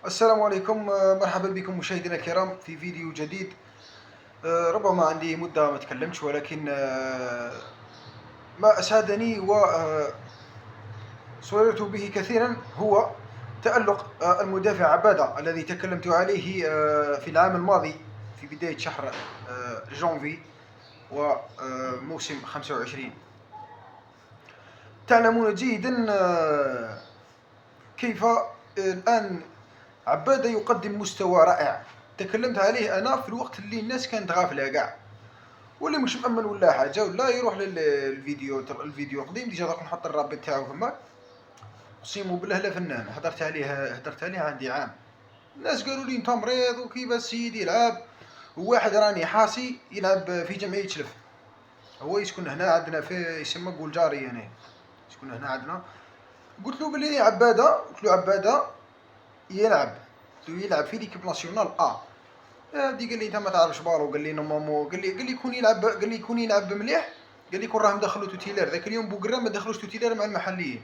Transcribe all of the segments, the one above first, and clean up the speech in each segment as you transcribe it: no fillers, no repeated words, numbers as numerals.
السلام عليكم، مرحبا بكم مشاهدينا الكرام في فيديو جديد. ربما عندي مدة ما تكلمتش، ولكن ما أسعدني وسررت به كثيرا هو تألق المدافع عبادة الذي تكلمت عليه في العام الماضي في بداية شهر جانفي وموسم 25. تعلمون جيدا كيف الآن عبادة يقدم مستوى رائع. تكلمت عليه أنا في الوقت اللي الناس كانت غافلة كاع، واللي مش مأمن ولا حاجة ولا يروح الفيديو قديم ديجا راح نحط الرابط تاعو فما. اقسم بالله لا فنان، هدرت عليه عندي عام. الناس قالوا لي انت مريض وكيف السيد يلعب، وواحد راني حاسي يلعب في جمعية شلف. هو يسكن هنا عندنا في يسمى بولجاريا هنا، يسكن هنا عندنا. قلت له بلي عبادة يلعب في ليكيب ناسيونال هادي. قال لي انت ما تعرفش بالو، قال لي نورمالمون، قال لي يكون يلعب مليح. قال لي كون راهم دخلوا توتيلر ذاك اليوم بوقرا ما دخلوش توتيلر مع المحليين.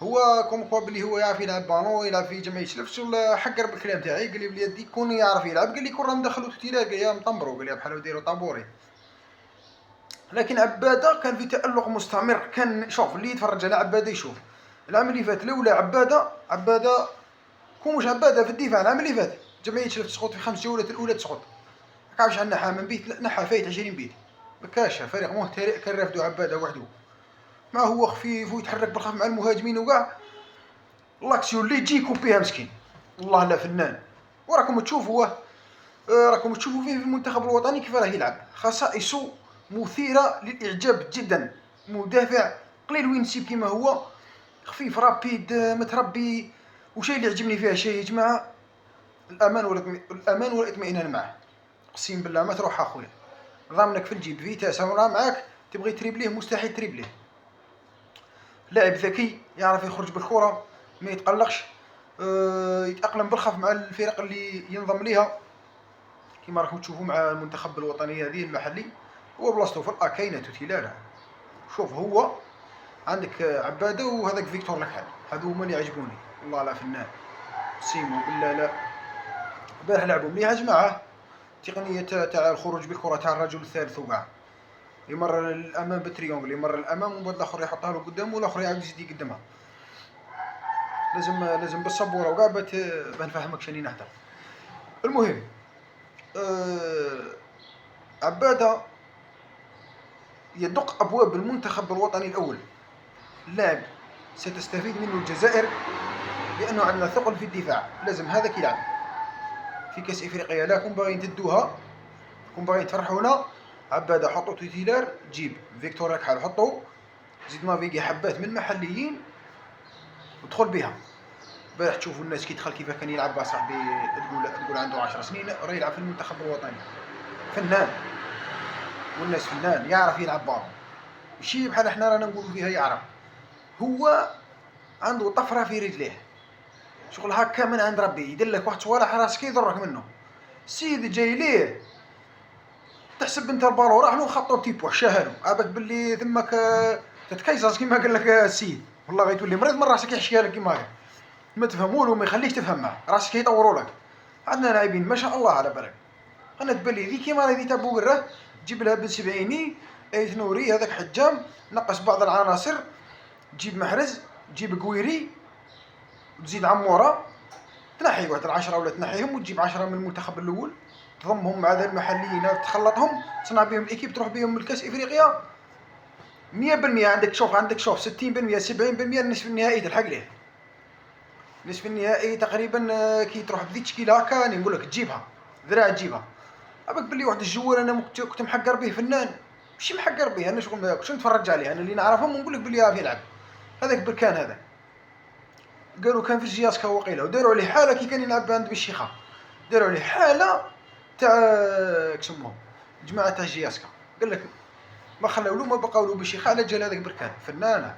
هو كوم كوا بلي هو يعرف يلعب بالون، يلعب في جمعيه شلفش ولا حقر بالكلام تاعي. قال لي بلي يدي كون يعرف يلعب، قال لي كون راهم دخلوا توتيلر، قال لي مطمروا، قال لي بحال يديروا طابوري. لكن عباده كان في تألق مستمر. كان شوف اللي يتفرج على عباده يشوف العام اللي فات لولا عباده كون مش عباده في الدفاع. العام اللي فات جمعيه شلف تسقط في 5 جولات الاولى، تسقط كاعش عندنا حامل بيت نحى فايت 20 بيت بكاشة فريق مهترئ. كان رافدو عباده وحده، ما هو خفيف ويتحرك بالخف مع المهاجمين وكاع. لاكسيون اللي يجي يكوبيها مسكين، والله لا فنان. وراكم تشوفوا فيه في المنتخب الوطني كيف راه يلعب. خصائصه مثيره للاعجاب جدا. مدافع قليل وين نسيب كيما هو، خفيف رابيد متربي. وشيء اللي يعجبني فيها شيء يا جماعه، الامان والاطمئنان معه. اقسم بالله ما تروح اخويا، ضامنك في الجيب فيتاس راه معاك، تبغي تريبليه مستحيل تريبليه. لاعب ذكي يعرف يخرج بالكره، ما يتقلقش، يتاقلم بالخف مع الفرق اللي ينضم ليها كما راكم تشوفوا مع المنتخب الوطني هذه المحلي. هو بلاصتو في كاينه توتيلارا. شوف هو عندك عباده وهذاك فيكتور لكحل، هذو هما اللي يعجبوني والله لا فنان. سيمو بالله لا، البارح لعبوا مليح يا جماعه. تقنيه تاع الخروج بالكره تاع الرجل الثالث وكاع، يمرر للامام بتريونغل، يمرر للامام ومن بعد الاخر يحطها له قدام والاخر يعاود يزيد يقدمها. لازم بالصبوره وكاع باه نفهمك شني نهضر. المهم عباده يدق ابواب المنتخب الوطني الاول. لاعب ستستفيد منه الجزائر لانه عندنا ثقل في الدفاع. لازم هذاك يلعب في كاس افريقيا. لا كون باغيين تدوها، كون باغيين تفرحونا، عباده حطو توتيلار، جيب فيكتور كحل حطو، زيد نافيغي حبات من محليين ودخل بها. البارح تشوفوا الناس كي دخل كيف كان يلعب صاحبي، تقول عنده 10 سنين راه يلعب في المنتخب الوطني. فنان، والناس فنان يعرف يلعب بالون، ماشي بحال احنا رانا نقولوا فيها يعرف. هو عنده طفره في رجليه، شغل هكا من عند ربي، يدير لك واحد صوالح راسك يضرك منه. السيد جاي ليه تحسب انت البالون راح له خطو تيبو شاهلو عابك باللي ثمك تتكيزز كيما قال لك السيد. والله غيتولي مريض من راسك يحشيها لك كيما هكا، ما تفهمولو ما يخليكش تفهم معاه، راسك يطوروا لك. عندنا لاعبين ما شاء الله على بالك. انا تبان لي ذي كيما هذه تاع بوقره، تجيب لها بن سبعيني، ايت نوري، هذاك حجام، نقص بعض العناصر، تجيب محرز، تجيب قويري، وتزيد عموره، تنحي واحد 10 ولا تنحيهم وتجيب 10 من المنتخب الاول، تضمهم مع ذا المحليين تخلطهم، تصنع بهم الايكيب تروح بهم لكاس افريقيا 100%. عندك شوف 60% 70% النصف النهائي تلحق ليه. نصف النهائي تقريبا كي تروح بذي تشكيله هكا نقول لك تجيبها ذراع تجيبها. ابك بلي واحد الجوار انا كنت محقر به فنان، ماشي محقر به انا، شغل ما كنتش نتفرج عليه انا اللي نعرفهم ونقول لك بلي يعرف يلعب. هذاك بركان هذا قالوا كان في الجياسكا وقيله، وداروا عليه حاله كي كان يلعب عند بالشيخه، داروا عليه حاله تاع كسموهم جماعه تاع الجياسكا. قال لك ما خلاو له ما بقاو له بالشيخه على جال هذاك بركان فنان.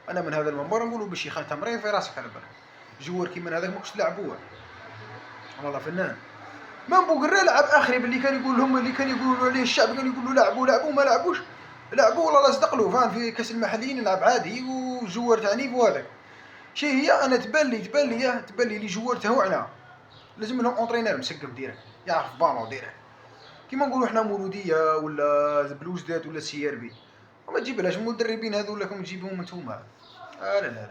انا من هذا المنبر نقولوا بالشيخه انت مريض في راسك على بالك، جوار كيما هذاك ما كنتش تلعبوه والله فنان. ما بوقرا لعب اخري باللي كان يقول لهم، اللي كان يقولوا عليه الشعب كان يقولوا لعبوا ما لعبوش، لعبوا والله لا صدق له. فان في كاس المحليين يلعب عادي وجوار تاع نيفو هذاك. شي هي انا تبان لي جوار تاعنا لازم لهم اونطرينور مسقف ديريكت يعرف بالون ديريكت، كيما نقولوا حنا مولوديه ولا بلوزداد ولا سي ار بي. وما تجيبلهاش المدربين هذو راكم تجيبهم نتوما. لا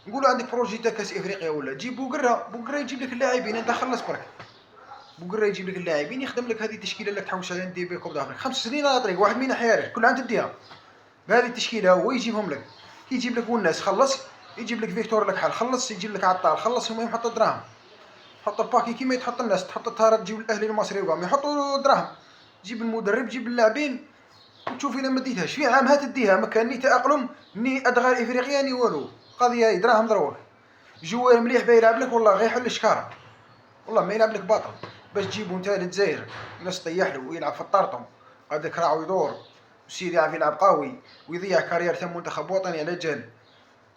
نقولوا عندك بروجي تاع كاس افريقيا ولا جيب بوقرا يجيب لك اللاعبين، انت خلص برك. بوقرا يجيب لك اللاعبين يخدم لك هذه التشكيله اللي تحوس عليها ندير بها كوب دافريك 5 سنين على طريق واحد من حيارك كل عام تديها بهذه التشكيله، هو يجيبهم لك. كي يجيب لك والناس خلص، يجيب لك فيكتور لك حال خلص، يجيب لك عطال خلص، هما يحط الدراهم، حط الباكي كيما يتحط الناس، تحط الطهارات تجيب الاهلي المصري وقام يحطوا دراهم، جيب المدرب جيب اللاعبين وتشوف الا ما ديتهاش في عام تديها. ما كان ني تاقلم ني ادغال افريقيا ني والو، قضيه هي دراهم دروك. جوار مليح با يلعب لك والله غير يحل الشكاره، والله ما يلعب لك باطل. باش تجيبو نتا للجزائر الناس طيح له ويلعب في الطرطم هذاك راهو يدور وسير يعرف يلعب قوي ويضيع كارير تاع منتخب وطني على جال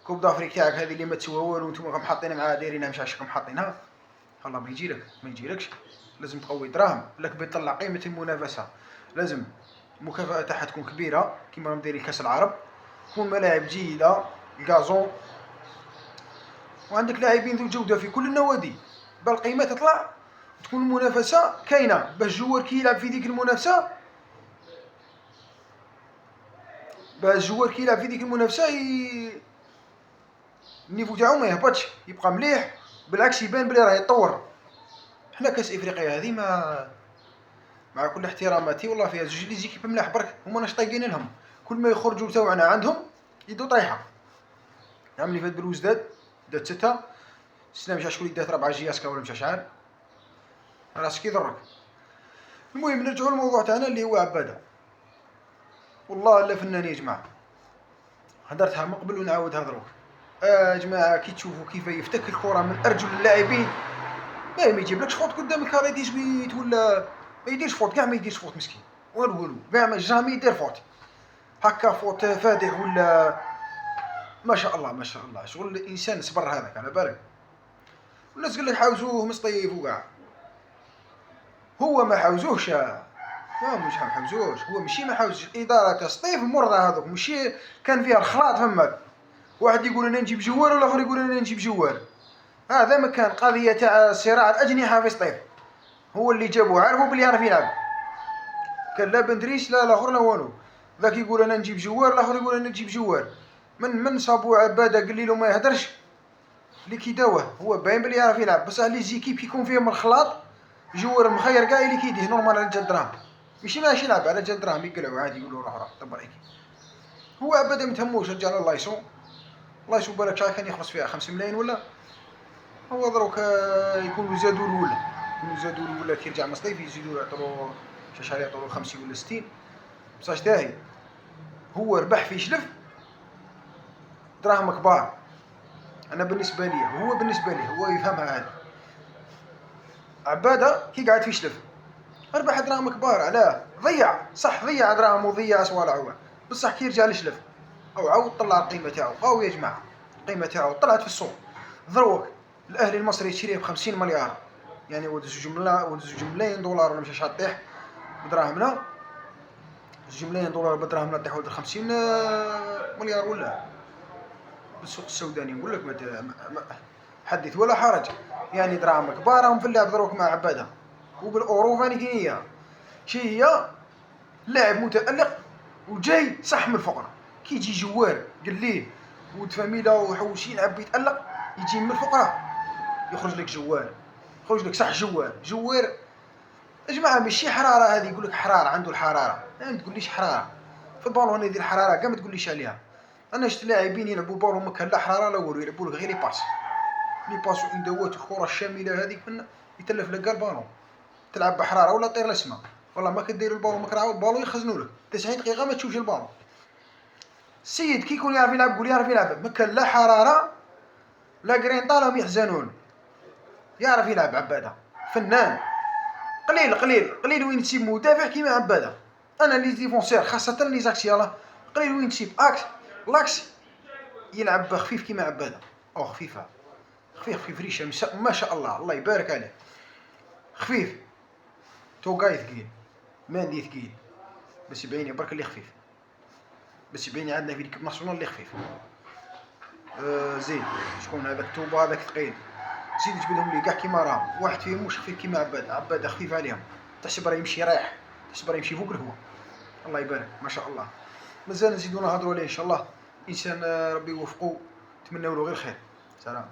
كوب دافريك تاعك هذه اللي ما تسوى والو وانتم راكم حاطينها معاها دايرينها مش عشكم حاطينها. والله ما يجي لك ما يجيلكش، لازم تقوي دراهم لك بيطلع قيمه المنافسه. لازم المكافاه تاعها تكون كبيره كيما راهم دايرين كاس العرب، تكون ملاعب جيده الكازون، وعندك لاعبين ذو جوده في كل النوادي بالقيمه تطلع، تكون المنافسه كاينه باش جوار كي يلعب في ديك المنافسه، النيفو تاعو ما يهبطش يبقى مليح، بالعكس يبان بلي راه يتطور. حنا كاس افريقيا هذه مع كل احتراماتي والله فيها زوج لي زيكيب ملاح برك، هما ناش طايقين لهم، كل ما يخرجوا تاوعنا عندهم يدو طايحه. العام اللي فات بلوزداد دات 6 السنه مش شكون اللي دات 4 جياسكا ولا مش شحال، راسك يضرك. المهم نرجعوا للموضوع تاعنا اللي هو عباده. والله لا فنان يا جماعه، هدرتها من قبل ونعاودها دروك. يا جماعه كي تشوفوا كيف يفتك الكره من ارجل اللاعبين، ما يجيبلكش فوت قدام الكاري سويت ولا ما يديرش فوت، كاع ما يديرش فوت مسكين والو كاع ما جامي يدير فوت هكا فوت فادح ولا ما شاء الله شغل الانسان صبر هذاك على بالك. والناس قال لك حاوزوه مصطيف وكاع، هو ما حاوزوهش، هو مش حاوزوش، هو ماشي ما حاوزش الاداره تاع سطيف المرضى هذوك ماشي كان فيها الخلاط فماك، واحد يقول انا نجيب جوار والاخر يقول انا نجيب جوار، هذا ما كان قضيه تاع صراع الاجنحه في سطيف، هو اللي جابوه عارفوا بلي يعرف يلعب، كان لا بندريش لا الاخر لا والو، ذاك يقول انا نجيب جوار الاخر يقول انا نجيب جوار، من صابوا عباده قال له ما يهدرش اللي كيداوه، هو باين بلي يعرف يلعب، بصح لي زيكيب كيكون فيهم الخلاط جوار مخير كاع اللي كيديه نورمال على جال دراهم، ماشي ماشي يلعب على جال دراهم يقلعوا عادي يقولوا روح تبارك. هو عباده ما تهموش رجع الله يسوع، الله يسوع بالك شحال كان يخلص فيها 5 ملايين ولا هو دروك يكونوا زادوا ولا يكونوا زادوا ولا كيرجع مصطيف يزيدوا يعطوا شحال يعطوا 50 ولا 60 بصح تاهي. هو ربح في شلف دراهم كبار، انا بالنسبه لي هو يفهمها هذه. عباده كي قاعد في شلف ربح دراهم كبار، علاه ضيع دراهم وضيع صوالح، بصح كي يرجع لشلف او عاود طلع القيمه تاعو قوي يا جماعه، القيمه تاعو طلعت في السوق. دروك الاهلي المصري يشريه ب50 مليار، يعني ولد 2 ملايين دولار ولا مش شحال طيح بدراهمنا، 2 ملايين دولار بدراهمنا طيح ولد 50 مليار ولا بالسوق السوداني. نقول لك ما حدث ولا حرج، يعني دراهم كبار راهم في اللعب دروك مع عباده وبالاورو فاني هي شي هي لاعب متالق وجاي صح من الفقره، كي يجي جوار قليل وتفاميله وحوش يلعب يتالق يجي من الفقره يخرج لك جوار، يخرج لك صح جوار يا جماعه ماشي حراره هذه، يقول لك حراره عنده الحراره، ما تقوليش حراره في البالون هذه الحراره كاع ما تقوليش عليها. انا شفت لاعبين يلعبوا بالون ما كان لا حراره لا والو، يلعبوا لك غير لي باس وإندوات الكره الشامله هذيك من يتلف لك البالون، تلعب بحراره ولا طير للسما، والله ما كدير البالون ما كنعاود البالون يخزنوا لك 90 دقيقه ما تشوفش البالون. السيد كي يكون يعرف يلعب قول يعرف يلعب، ما كان لا حراره لا قرينطا راهم يحزنون، يعرف يلعب عباده فنان. قليل وين تسيب مدافع كيما عباده، انا لي ديفونسير خاصه لي زاكسيالا قليل وين تسيب لاكس يلعب خفيف كيما عباده، او خفيف ريشه ما شاء الله يبارك عليه، خفيف توقاي ثقيل ماندي ثقيل، بس يبيني برك اللي خفيف، بس يبيني عندنا في الكب ناسيونال اللي خفيف. زيد شكون هذاك توبا هذاك ثقيل، زيد جبدهم لي كاع كيما راهم، واحد فيهم مش خفيف كيما عباد، عباد خفيف عليهم، تحسب راه يمشي رايح، تحسب راه يمشي فوق الهواء. الله يبارك ما شاء الله. مازال نزيدو نهضروا عليه ان شاء الله، انسان ربي يوفقو، نتمنوا له غير خير. سلام.